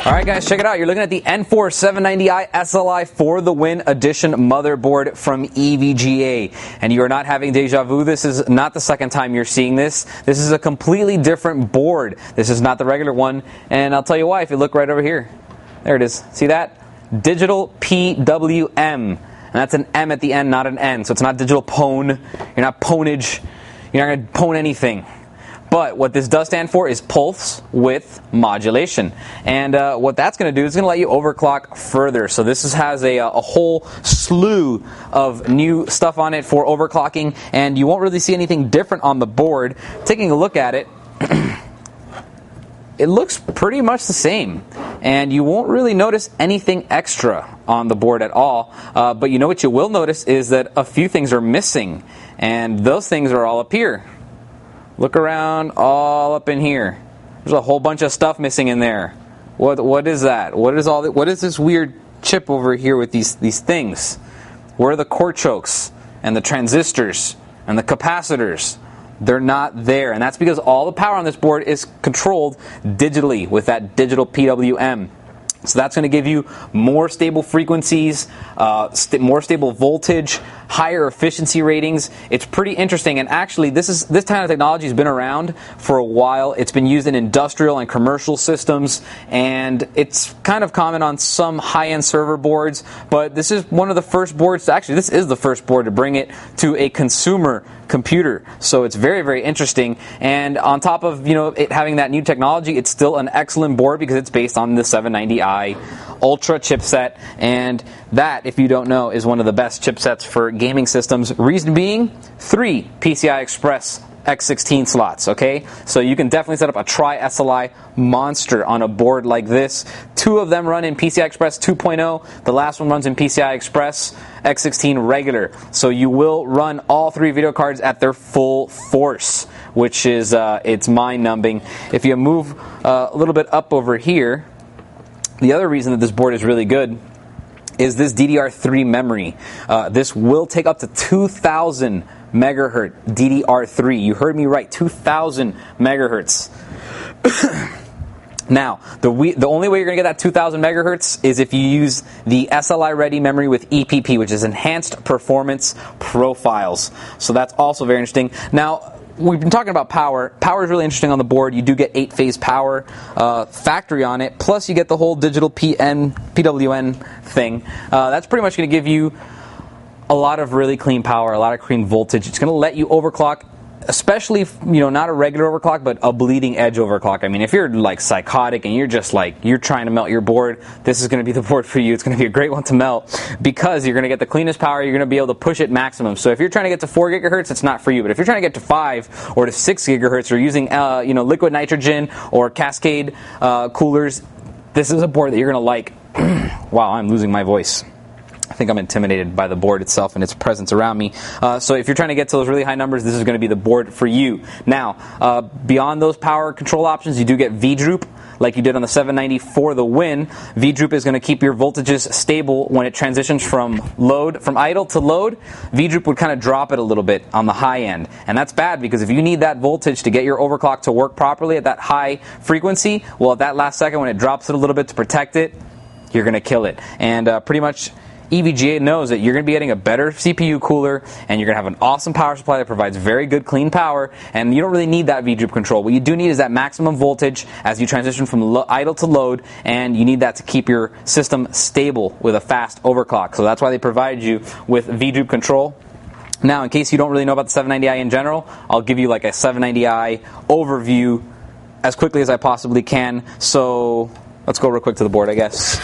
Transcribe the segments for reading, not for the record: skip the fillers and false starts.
Alright guys, check it out. You're looking at the N4 790i SLI for the Win Edition motherboard from EVGA. And you are not having deja vu. This is not the second time you're seeing this. This is a completely different board. This is not the regular one. And I'll tell you why if you look right over here. There it is. See that? Digital PWM. And that's an M at the end, not an N. So it's not digital pwn. You're not pwnage. You're not going to pwn anything. But what this does stand for is pulse width modulation. And what that's going to do is going to let you overclock further. So this has a whole slew of new stuff on it for overclocking. And you won't really see anything different on the board. Taking a look at it, it looks pretty much the same. And you won't really notice anything extra on the board at all. But you know what you will notice is that a few things are missing. And those things are all up here. Look around, all up in here. There's a whole bunch of stuff missing in there. What is that? What is this weird chip over here with these things? Where are the core chokes and the transistors and the capacitors? They're not there, and that's because all the power on this board is controlled digitally with that digital PWM. So that's going to give you more stable frequencies, more stable voltage, higher efficiency ratings. It's pretty interesting, and actually this kind of technology has been around for a while. It's been used in industrial and commercial systems, and it's kind of common on some high-end server boards, but this is one of the first boards this is the first board to bring it to a consumer computer. So it's very, very interesting. And on top of it having that new technology, it's still an excellent board because it's based on the 790i Ultra chipset, and that, if you don't know, is one of the best chipsets for gaming systems. Reason being, 3 PCI Express X16 slots, okay? So you can definitely set up a tri-SLI monster on a board like this. 2 of them run in PCI Express 2.0. The last one runs in PCI Express X16 regular. So you will run all 3 video cards at their full force, which is it's mind-numbing. If you move a little bit up over here, the other reason that this board is really good is this DDR3 memory. This will take up to 2,000 megahertz DDR3. You heard me right, 2,000 megahertz. Now, the only way you're going to get that 2,000 megahertz is if you use the SLI ready memory with EPP, which is Enhanced Performance Profiles. So that's also very interesting. Now, we've been talking about power. Power is really interesting on the board. You do get 8-phase power factory on it, plus you get the whole digital PWM thing. That's pretty much going to give you a lot of really clean power, a lot of clean voltage. It's going to let you overclock, especially not a regular overclock, but a bleeding edge overclock. I mean, if you're like psychotic and you're just you're trying to melt your board, this is going to be the board for you. It's going to be a great one to melt because you're going to get the cleanest power. You're going to be able to push it maximum. So if you're trying to get to 4 gigahertz, it's not for you. But if you're trying to get to 5 or to 6 gigahertz or using liquid nitrogen or cascade coolers, this is a board that you're going to like. Wow, I'm losing my voice. I think I'm intimidated by the board itself and its presence around me. So if you're trying to get to those really high numbers, this is going to be the board for you. Now, beyond those power control options, you do get V-Droop, like you did on the 790 for the Win. V-Droop is going to keep your voltages stable when it transitions from idle to load. V-Droop would kind of drop it a little bit on the high end. And that's bad because if you need that voltage to get your overclock to work properly at that high frequency, well, at that last second when it drops it a little bit to protect it, you're going to kill it. And pretty much EVGA knows that you're going to be getting a better CPU cooler, and you're going to have an awesome power supply that provides very good clean power, and you don't really need that V-Droop control. What you do need is that maximum voltage as you transition from idle to load, and you need that to keep your system stable with a fast overclock. So that's why they provide you with V-Droop control. Now, in case you don't really know about the 790i in general, I'll give you like a 790i overview as quickly as I possibly can. So let's go real quick to the board, I guess.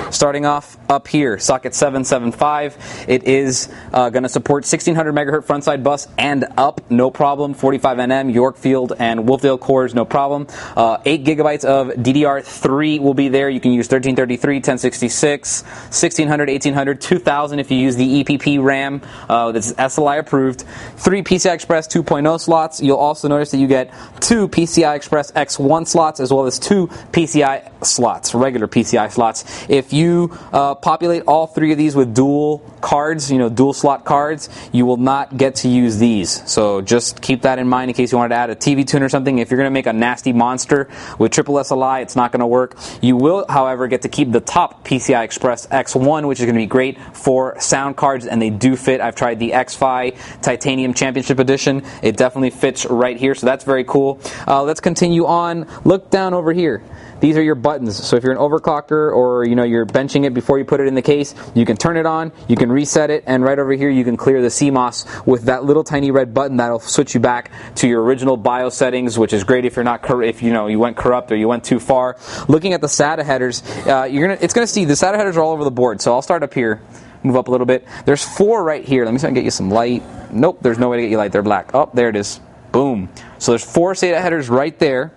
Starting off up here, socket 775. It is going to support 1600 megahertz frontside bus and up, no problem. 45 nm Yorkfield and Wolfdale cores, no problem. 8 gigabytes of DDR3 will be there. You can use 1333, 1066, 1600, 1800, 2000 if you use the EPP RAM that's SLI approved. 3 PCI Express 2.0 slots. You'll also notice that you get 2 PCI Express X1 slots as well as 2 PCI slots, regular PCI slots. If you you populate all 3 of these with dual cards, dual slot cards, you will not get to use these. So just keep that in mind in case you wanted to add a TV tune or something. If you're going to make a nasty monster with triple SLI, it's not going to work. You will, however, get to keep the top PCI Express X1, which is going to be great for sound cards, and they do fit. I've tried the X-Fi Titanium Championship Edition. It definitely fits right here, so that's very cool. Let's continue on. Look down over here. These are your buttons. So if you're an overclocker or you're benching it before you put it in the case, you can turn it on, you can reset it, and right over here you can clear the CMOS with that little tiny red button that'll switch you back to your original BIOS settings, which is great if you're not you went corrupt or you went too far. Looking at the SATA headers, it's going to see the SATA headers are all over the board. So I'll start up here. Move up a little bit. There's 4 right here. Let me see if I can get you some light. Nope, there's no way to get you light. They're black. Oh, there it is. Boom. So there's 4 SATA headers right there.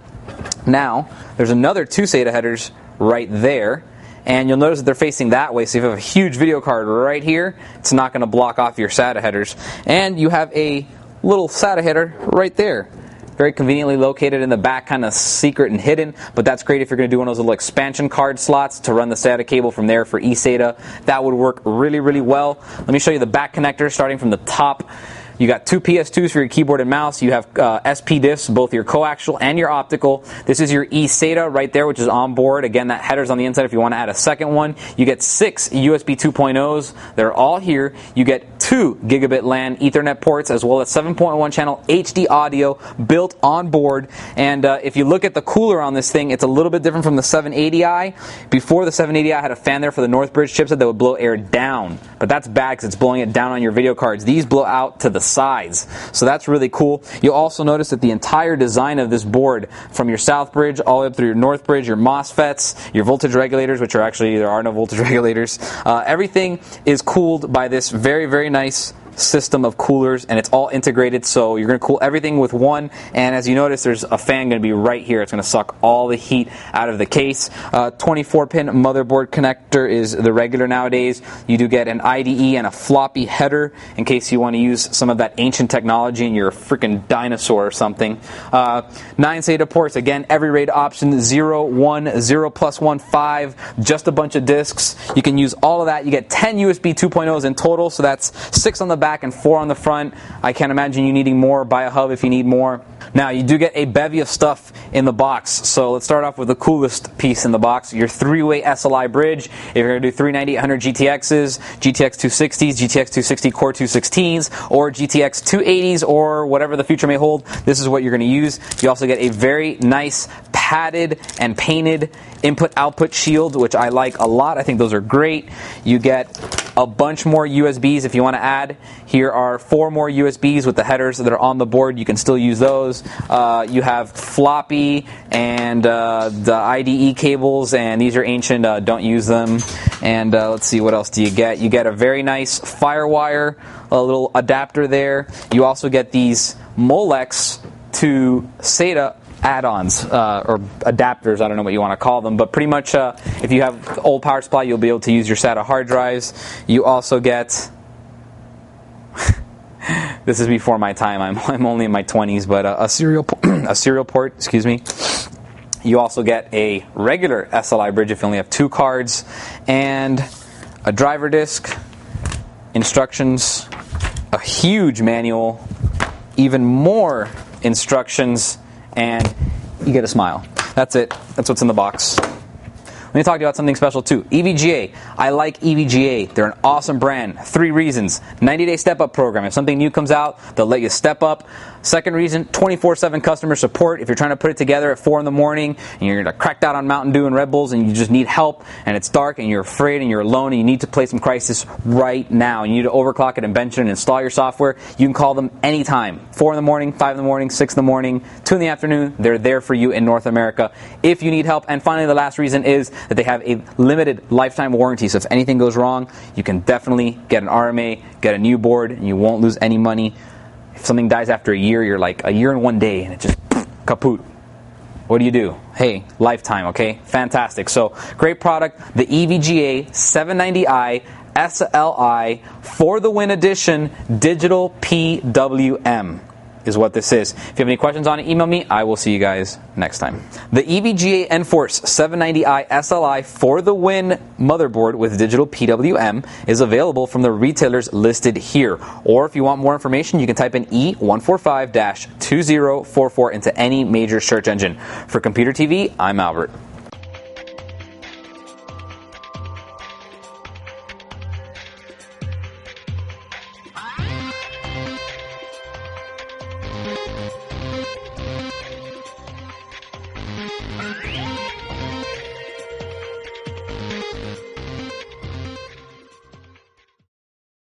Now, there's another 2 SATA headers right there. And you'll notice that they're facing that way. So if you have a huge video card right here, it's not going to block off your SATA headers. And you have a little SATA header right there. Very conveniently located in the back, kind of secret and hidden, but that's great if you're going to do one of those little expansion card slots to run the SATA cable from there for eSATA. That would work really, really well. Let me show you the back connector starting from the top. You got 2 PS2s for your keyboard and mouse. You have SP discs, both your coaxial and your optical. This is your eSATA right there, which is on board. Again, that header's on the inside if you want to add a second one. You get 6 USB 2.0s. They're all here. You get 2 gigabit LAN Ethernet ports, as well as 7.1 channel HD audio built on board. And if you look at the cooler on this thing, it's a little bit different from the 780i. Before, the 780i had a fan there for the Northbridge chipset that would blow air down. But that's bad because it's blowing it down on your video cards. These blow out to the sides. So that's really cool. You'll also notice that the entire design of this board, from your South Bridge all the way up through your North Bridge, your MOSFETs, your voltage regulators, which are actually, there are no voltage regulators, everything is cooled by this very, very nice system of coolers, and it's all integrated, so you're going to cool everything with one. And as you notice, there's a fan going to be right here. It's going to suck all the heat out of the case. 24-pin motherboard connector is the regular nowadays. You do get an IDE and a floppy header in case you want to use some of that ancient technology and you're a freaking dinosaur or something. 9 SATA ports, again, every RAID option, 0, 1, 0 plus 1, 5, just a bunch of discs. You can use all of that. You get 10 USB 2.0s in total, so that's 6 on the back and 4 on the front. I can't imagine you needing more. Buy a hub if you need more. Now, you do get a bevy of stuff in the box. So let's start off with the coolest piece in the box, your 3-way SLI bridge. If you're going to do 3 9800 GTXs, GTX 260s, GTX 260 Core 216s, or GTX 280s, or whatever the future may hold, this is what you're going to use. You also get a very nice padded and painted input-output shield, which I like a lot. I think those are great. You get a bunch more USBs if you want to add. Here are 4 more USBs with the headers that are on the board. You can still use those. You have floppy and the IDE cables, and these are ancient. Don't use them. And let's see, what else do you get? You get a very nice Firewire, a little adapter there. You also get these Molex to SATA add-ons or adapters, I don't know what you want to call them, but pretty much if you have old power supply, you'll be able to use your SATA hard drives. You also get this is before my time, I'm only in my 20s, but a serial port, excuse me. You also get a regular SLI bridge if you only have 2 cards, and a driver disc, instructions, a huge manual, even more instructions, and you get a smile. That's it. That's what's in the box. Let me talk to you about something special too. EVGA. I like EVGA. They're an awesome brand. 3 reasons. 90-day step-up program. If something new comes out, they'll let you step up. Second reason, 24/7 customer support. If you're trying to put it together at 4 in the morning and you're cracked out on Mountain Dew and Red Bulls and you just need help and it's dark and you're afraid and you're alone and you need to play some Crysis right now, you need to overclock it and bench it and install your software, you can call them anytime. 4 in the morning, 5 in the morning, 6 in the morning, 2 in the afternoon. They're there for you in North America if you need help. And finally, the last reason is that they have a limited lifetime warranty. So if anything goes wrong, you can definitely get an RMA, get a new board, and you won't lose any money. If something dies after a year, you're like a year and 1 day, and it just kaput. What do? Hey, lifetime, okay? Fantastic. So, great product. The EVGA 790i SLI for the Win Edition Digital PWM. is what this is. If you have any questions on it, email me. I will see you guys next time. The EVGA Enforce 790i SLI for the win motherboard with digital PWM is available from the retailers listed here. Or if you want more information, you can type in E145-2044 into any major search engine. For Computer TV, I'm Albert.